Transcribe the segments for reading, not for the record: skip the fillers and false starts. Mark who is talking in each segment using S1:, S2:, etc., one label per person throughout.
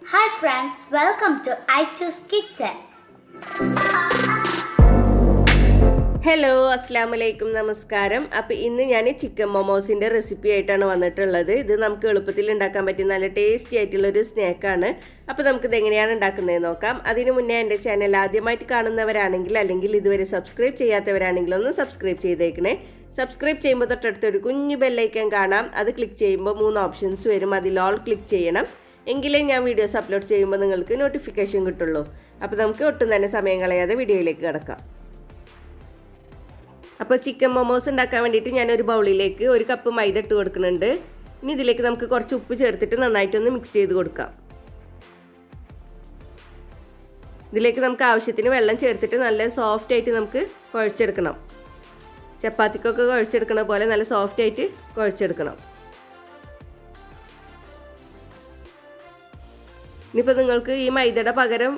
S1: Hi friends, welcome to Aychu's kitchen.
S2: Hello അസ്സാം വലൈക്കും നമസ്കാരം. അപ്പോൾ ഇന്ന് ഞാൻ ചിക്കൻ മൊമോസിൻ്റെ റെസിപ്പി ആയിട്ടാണ് വന്നിട്ടുള്ളത്. ഇത് നമുക്ക് എളുപ്പത്തിൽ ഉണ്ടാക്കാൻ പറ്റിയ നല്ല ടേസ്റ്റി ആയിട്ടുള്ളൊരു സ്നാക്കാണ്. അപ്പോൾ നമുക്കിത് എങ്ങനെയാണ് ഉണ്ടാക്കുന്നത് നോക്കാം. അതിനു മുന്നേ എൻ്റെ ചാനൽ ആദ്യമായിട്ട് കാണുന്നവരാണെങ്കിൽ അല്ലെങ്കിൽ ഇതുവരെ സബ്സ്ക്രൈബ് ചെയ്യാത്തവരാണെങ്കിൽ ഒന്ന് സബ്സ്ക്രൈബ് ചെയ്തേക്കണേ. സബ്സ്ക്രൈബ് ചെയ്യുമ്പോൾ തൊട്ടടുത്തൊരു കുഞ്ഞു ബെല്ലൈക്കൻ കാണാം. അത് ക്ലിക്ക് ചെയ്യുമ്പോൾ 3 ഓപ്ഷൻസ് വരും. അതിൽ ഓൾ ക്ലിക്ക് ചെയ്യണം. എങ്കിലേ ഞാൻ വീഡിയോസ് അപ്ലോഡ് ചെയ്യുമ്പോൾ നിങ്ങൾക്ക് നോട്ടിഫിക്കേഷൻ കിട്ടുള്ളൂ. അപ്പോൾ നമുക്ക് ഒട്ടും തന്നെ സമയം കളയാതെ വീഡിയോയിലേക്ക് കിടക്കാം. അപ്പോൾ ചിക്കൻ മൊമോസ് ഉണ്ടാക്കാൻ വേണ്ടിയിട്ട് ഞാനൊരു ബൗളിലേക്ക് 1 കപ്പ് മൈദ ഇട്ട് കൊടുക്കുന്നുണ്ട്. ഇനി ഇതിലേക്ക് നമുക്ക് കുറച്ച് ഉപ്പ് ചേർത്തിട്ട് നന്നായിട്ടൊന്ന് മിക്സ് ചെയ്ത് കൊടുക്കാം. ഇതിലേക്ക് നമുക്ക് ആവശ്യത്തിന് വെള്ളം ചേർത്തിട്ട് നല്ല സോഫ്റ്റ് ആയിട്ട് നമുക്ക് കുഴച്ചെടുക്കണം. ചപ്പാത്തിക്കൊക്കെ കുഴച്ചെടുക്കണ പോലെ നല്ല സോഫ്റ്റ് ആയിട്ട് കുഴച്ചെടുക്കണം. ഇനിയിപ്പോൾ നിങ്ങൾക്ക് ഈ മൈദയുടെ പകരം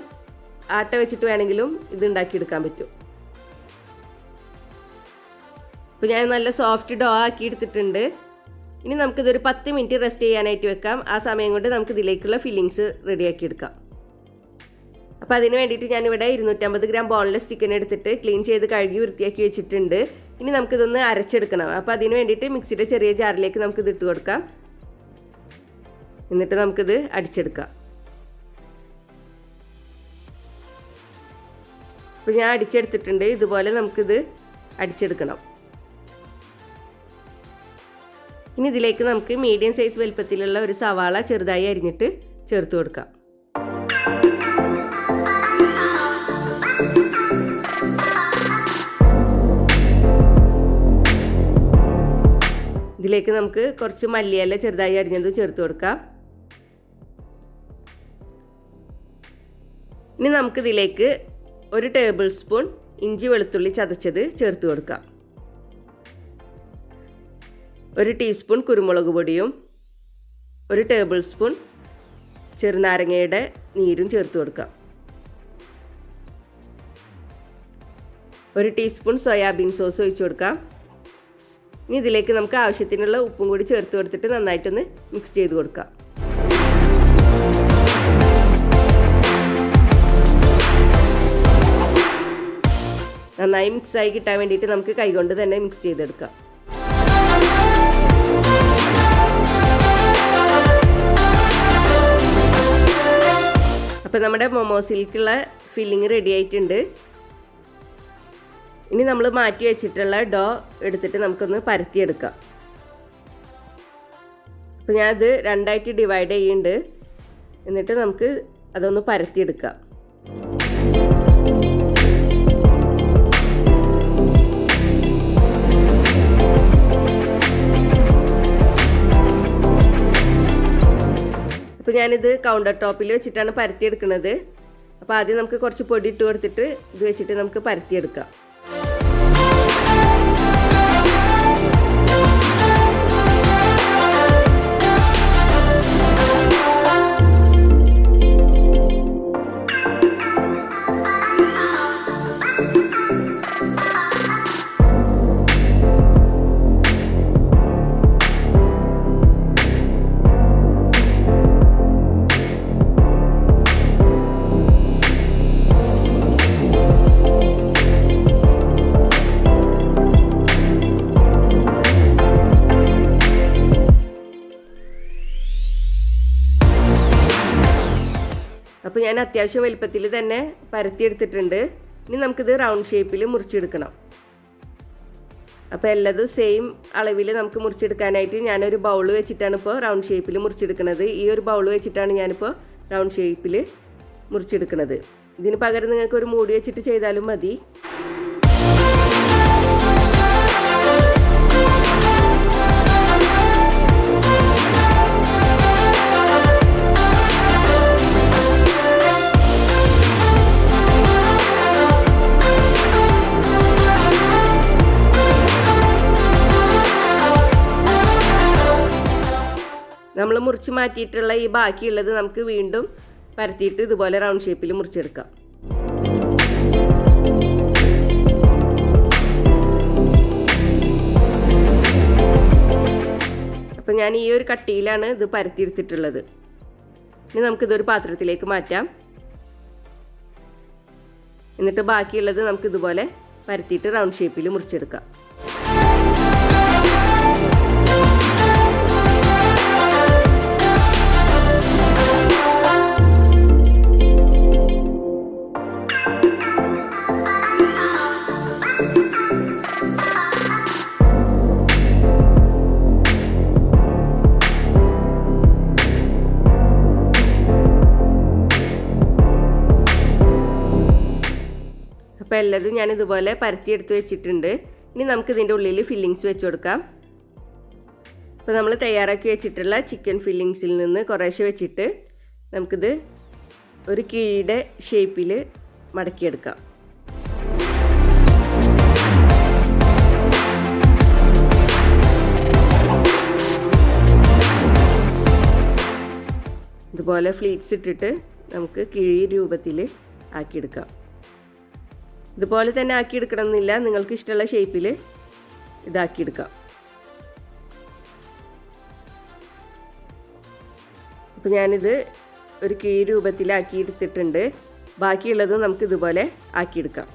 S2: ആട്ട വെച്ചിട്ട് വേണമെങ്കിലും ഇത് ഉണ്ടാക്കിയെടുക്കാൻ പറ്റും. ഇപ്പോൾ ഞാൻ നല്ല സോഫ്റ്റ് ഡോ ആക്കി എടുത്തിട്ടുണ്ട്. ഇനി നമുക്കിതൊരു 10 മിനിറ്റ് റെസ്റ്റ് ചെയ്യാനായിട്ട് വെക്കാം. ആ സമയം കൊണ്ട് നമുക്ക് ഇതിലേക്കുള്ള ഫില്ലിങ്സ് റെഡിയാക്കി എടുക്കാം. അപ്പോൾ അതിന് വേണ്ടിയിട്ട് ഞാനിവിടെ 250 ഗ്രാം ബോൺലെസ് ചിക്കൻ എടുത്തിട്ട് ക്ലീൻ ചെയ്ത് കഴുകി വൃത്തിയാക്കി വെച്ചിട്ടുണ്ട്. ഇനി നമുക്കിതൊന്ന് അരച്ചെടുക്കണം. അപ്പോൾ അതിന് വേണ്ടിയിട്ട് മിക്സിയുടെ ചെറിയ ജാറിലേക്ക് നമുക്കിത് ഇട്ട് കൊടുക്കാം. എന്നിട്ട് നമുക്കിത് അടിച്ചെടുക്കാം. അപ്പോൾ ഞാൻ അടിച്ചെടുത്തിട്ടുണ്ട്. ഇതുപോലെ നമുക്കിത് അടിച്ചെടുക്കണം. ഇനി ഇതിലേക്ക് നമുക്ക് മീഡിയം സൈസ് വലുപ്പത്തിലുള്ള ഒരു സവാള ചെറുതായി അരിഞ്ഞിട്ട് ചേർത്ത് കൊടുക്കാം. ഇതിലേക്ക് നമുക്ക് കുറച്ച് മല്ലിയില ചെറുതായി അരിഞ്ഞതും ചേർത്ത് കൊടുക്കാം. ഇനി നമുക്കിതിലേക്ക് 1 ടേബിൾ സ്പൂൺ ഇഞ്ചി വെളുത്തുള്ളി ചതച്ചത് ചേർത്ത് കൊടുക്കാം. 1 ടീസ്പൂൺ കുരുമുളക് പൊടിയും 1 ടേബിൾ സ്പൂൺ ചെറുനാരങ്ങയുടെ നീരും ചേർത്ത് കൊടുക്കാം. 1 ടീസ്പൂൺ സോയാബീൻ സോസ് ഒഴിച്ചു കൊടുക്കാം. ഇനി ഇതിലേക്ക് നമുക്ക് ആവശ്യത്തിനുള്ള ഉപ്പും കൂടി ചേർത്ത് കൊടുത്തിട്ട് നന്നായിട്ടൊന്ന് മിക്സ് ചെയ്ത് കൊടുക്കാം. നന്നായി മിക്സായി കിട്ടാൻ വേണ്ടിയിട്ട് നമുക്ക് കൈകൊണ്ട് തന്നെ മിക്സ് ചെയ്തെടുക്കാം. അപ്പോൾ നമ്മുടെ മൊമോസിലേക്കുള്ള ഫില്ലിങ് റെഡി ആയിട്ടുണ്ട്. ഇനി നമ്മൾ മാറ്റി വെച്ചിട്ടുള്ള ഡോ എടുത്തിട്ട് നമുക്കൊന്ന് പരത്തിയെടുക്കാം. അപ്പോൾ ഞാനത് 2ആയിട്ട് ഡിവൈഡ് ചെയ്യുന്നുണ്ട്. എന്നിട്ട് നമുക്ക് അതൊന്ന് പരത്തിയെടുക്കാം. അപ്പോൾ ഞാനിത് കൗണ്ടർ ടോപ്പിൽ വെച്ചിട്ടാണ് പരത്തിയെടുക്കുന്നത്. അപ്പോൾ ആദ്യം നമുക്ക് കുറച്ച് പൊടി ഇട്ട് കൊടുത്തിട്ട് ഇത് വെച്ചിട്ട് നമുക്ക് പരത്തിയെടുക്കാം. അപ്പോൾ ഞാൻ അത്യാവശ്യം വലുപ്പത്തിൽ തന്നെ പരത്തിയെടുത്തിട്ടുണ്ട്. ഇനി നമുക്കിത് റൗണ്ട് ഷേപ്പിൽ മുറിച്ചെടുക്കണം. അപ്പോൾ എല്ലാതും സെയിം അളവിൽ നമുക്ക് മുറിച്ചെടുക്കാനായിട്ട് ഞാനൊരു ബൗൾ വെച്ചിട്ടാണ് ഇപ്പോൾ റൗണ്ട് ഷേപ്പിൽ മുറിച്ചെടുക്കുന്നത്. ഈ ഒരു ബൗൾ വെച്ചിട്ടാണ് ഞാനിപ്പോൾ റൗണ്ട് ഷേപ്പിൽ മുറിച്ചെടുക്കുന്നത്. ഇതിന് പകരം നിങ്ങൾക്ക് ഒരു മൂടി വെച്ചിട്ട് ചെയ്താലും മതി. നമ്മൾ മുറിച്ച് മാറ്റിയിട്ടുള്ള ഈ ബാക്കിയുള്ളത് നമുക്ക് വീണ്ടും പരത്തിയിട്ട് ഇതുപോലെ റൗണ്ട് ഷേപ്പിൽ മുറിച്ചെടുക്കാം. അപ്പോൾ ഞാൻ ഈ ഒരു കട്ടിയിലാണ് ഇത് പരത്തിയെടുത്തിട്ടുള്ളത്. ഇനി നമുക്കിതൊരു പാത്രത്തിലേക്ക് മാറ്റാം. എന്നിട്ട് ബാക്കിയുള്ളത് നമുക്കിതുപോലെ പരത്തിയിട്ട് റൗണ്ട് ഷേപ്പിൽ മുറിച്ചെടുക്കാം. അപ്പോൾ എല്ലാതും ഞാൻ ഇതുപോലെ പരത്തിയെടുത്ത് വെച്ചിട്ടുണ്ട്. ഇനി നമുക്ക് ഇതിൻ്റെ ഉള്ളിൽ ഫില്ലിങ്സ് വെച്ച് കൊടുക്കാം. അപ്പോൾ നമ്മൾ തയ്യാറാക്കി വെച്ചിട്ടുള്ള ചിക്കൻ ഫില്ലിങ്സിൽ നിന്ന് കുറേശ്ശെ വെച്ചിട്ട് നമുക്കിത് ഒരു കിഴിയുടെ ഷേപ്പിൽ മടക്കിയെടുക്കാം. ഇതുപോലെ ഫ്ലീറ്റ്സ് ഇട്ടിട്ട് നമുക്ക് കിഴി രൂപത്തിൽ ആക്കിയെടുക്കാം. ഇതുപോലെ തന്നെ ആക്കിയെടുക്കണം എന്നില്ല, നിങ്ങൾക്ക് ഇഷ്ടമുള്ള ഷേപ്പിൽ ഇതാക്കിയെടുക്കാം. അപ്പോൾ ഞാനിത് ഒരു കിഴി രൂപത്തിലാക്കി എടുത്തിട്ടുണ്ട്. ബാക്കിയുള്ളതും നമുക്ക് ഇതുപോലെ ആക്കിയെടുക്കാം.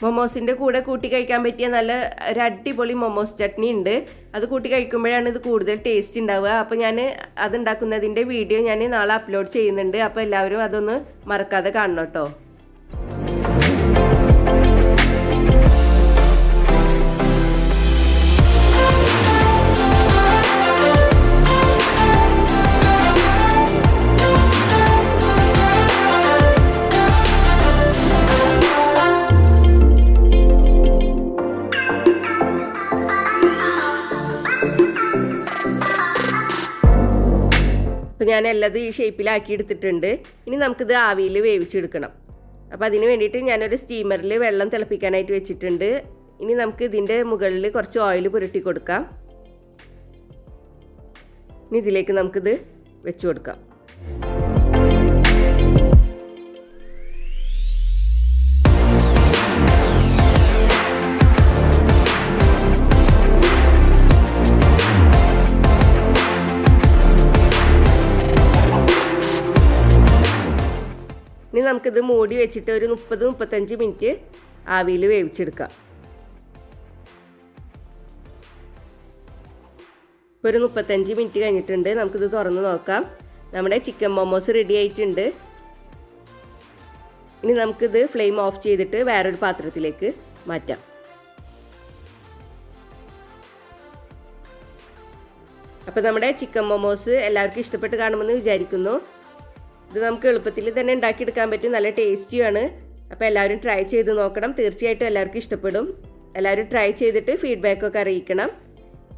S2: മൊമോസിൻ്റെ കൂടെ കൂട്ടി കഴിക്കാൻ പറ്റിയ നല്ല ഒരു അടിപൊളി മൊമോസ് ചട്നി ഉണ്ട്. അത് കൂട്ടി കഴിക്കുമ്പോഴാണ് ഇത് കൂടുതൽ ടേസ്റ്റ് ഉണ്ടാവുക. അപ്പോൾ ഞാൻ അതുണ്ടാക്കുന്നതിൻ്റെ വീഡിയോ ഞാൻ നാളെ അപ്ലോഡ് ചെയ്യുന്നുണ്ട്. അപ്പോൾ എല്ലാവരും അതൊന്ന് മറക്കാതെ കാണണം കേട്ടോ. അപ്പോൾ ഞാൻ എല്ലാം ഈ ഷേപ്പിലാക്കി എടുത്തിട്ടുണ്ട്. ഇനി നമുക്കിത് ആവിയിൽ വേവിച്ചെടുക്കണം. അപ്പോൾ അതിന് വേണ്ടിയിട്ട് ഞാനൊരു സ്റ്റീമറിൽ വെള്ളം തിളപ്പിക്കാനായിട്ട് വെച്ചിട്ടുണ്ട്. ഇനി നമുക്ക് ഇതിൻ്റെ മുകളിൽ കുറച്ച് ഓയിൽ പുരട്ടി കൊടുക്കാം. ഇനി ഇതിലേക്ക് നമുക്കിത് വെച്ച് കൊടുക്കാം. ഇനി നമുക്കിത് മൂടി വെച്ചിട്ട് ഒരു 30-35 മിനിറ്റ് ആവിയിൽ വേവിച്ചെടുക്കാം. ഇപ്പോൾ ഒരു 35 മിനിറ്റ് കഴിഞ്ഞിട്ടുണ്ട്. നമുക്കിത് തുറന്ന് നോക്കാം. നമ്മുടെ ചിക്കൻ മോമോസ് റെഡി ആയിട്ടുണ്ട്. ഇനി നമുക്കിത് ഫ്ലെയിം ഓഫ് ചെയ്തിട്ട് വേറൊരു പാത്രത്തിലേക്ക് മാറ്റാം. അപ്പോൾ നമ്മുടെ ചിക്കൻ മോമോസ് എല്ലാവർക്കും ഇഷ്ടപ്പെട്ട് കാണുമെന്ന് വിചാരിക്കുന്നു. ഇത് നമുക്ക് എളുപ്പത്തിൽ തന്നെ ഉണ്ടാക്കിയെടുക്കാൻ പറ്റും. നല്ല ടേസ്റ്റിയാണ്. അപ്പോൾ എല്ലാവരും ട്രൈ ചെയ്ത് നോക്കണം. തീർച്ചയായിട്ടും എല്ലാവർക്കും ഇഷ്ടപ്പെടും. എല്ലാവരും ട്രൈ ചെയ്തിട്ട് ഫീഡ്ബാക്കൊക്കെ അറിയിക്കണം.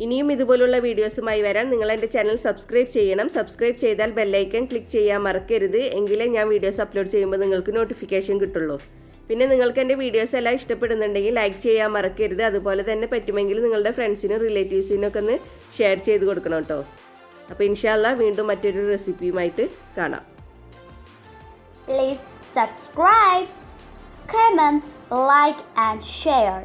S2: ഇനിയും ഇതുപോലുള്ള വീഡിയോസുമായി വരാൻ നിങ്ങൾ എൻ്റെ ചാനൽ സബ്സ്ക്രൈബ് ചെയ്യണം. സബ്സ്ക്രൈബ് ചെയ്താൽ ബെല്ലൈക്കൺ ക്ലിക്ക് ചെയ്യാൻ മറക്കരുത്. എങ്കിലേ ഞാൻ വീഡിയോസ് അപ്ലോഡ് ചെയ്യുമ്പോൾ നിങ്ങൾക്ക് നോട്ടിഫിക്കേഷൻ കിട്ടുള്ളൂ. പിന്നെ നിങ്ങൾക്ക് എൻ്റെ വീഡിയോസ് എല്ലാം ഇഷ്ടപ്പെടുന്നുണ്ടെങ്കിൽ ലൈക്ക് ചെയ്യാൻ മറക്കരുത്. അതുപോലെ തന്നെ പറ്റുമെങ്കിൽ നിങ്ങളുടെ ഫ്രണ്ട്സിനും റിലേറ്റീവ്സിനും ഒക്കെ ഒന്ന് ഷെയർ ചെയ്ത് കൊടുക്കണം കേട്ടോ. അപ്പോൾ ഇൻഷാ അല്ലാഹ് വീണ്ടും മറ്റൊരു റെസിപ്പിയുമായിട്ട് കാണാം.
S1: Please subscribe, comment, like and share.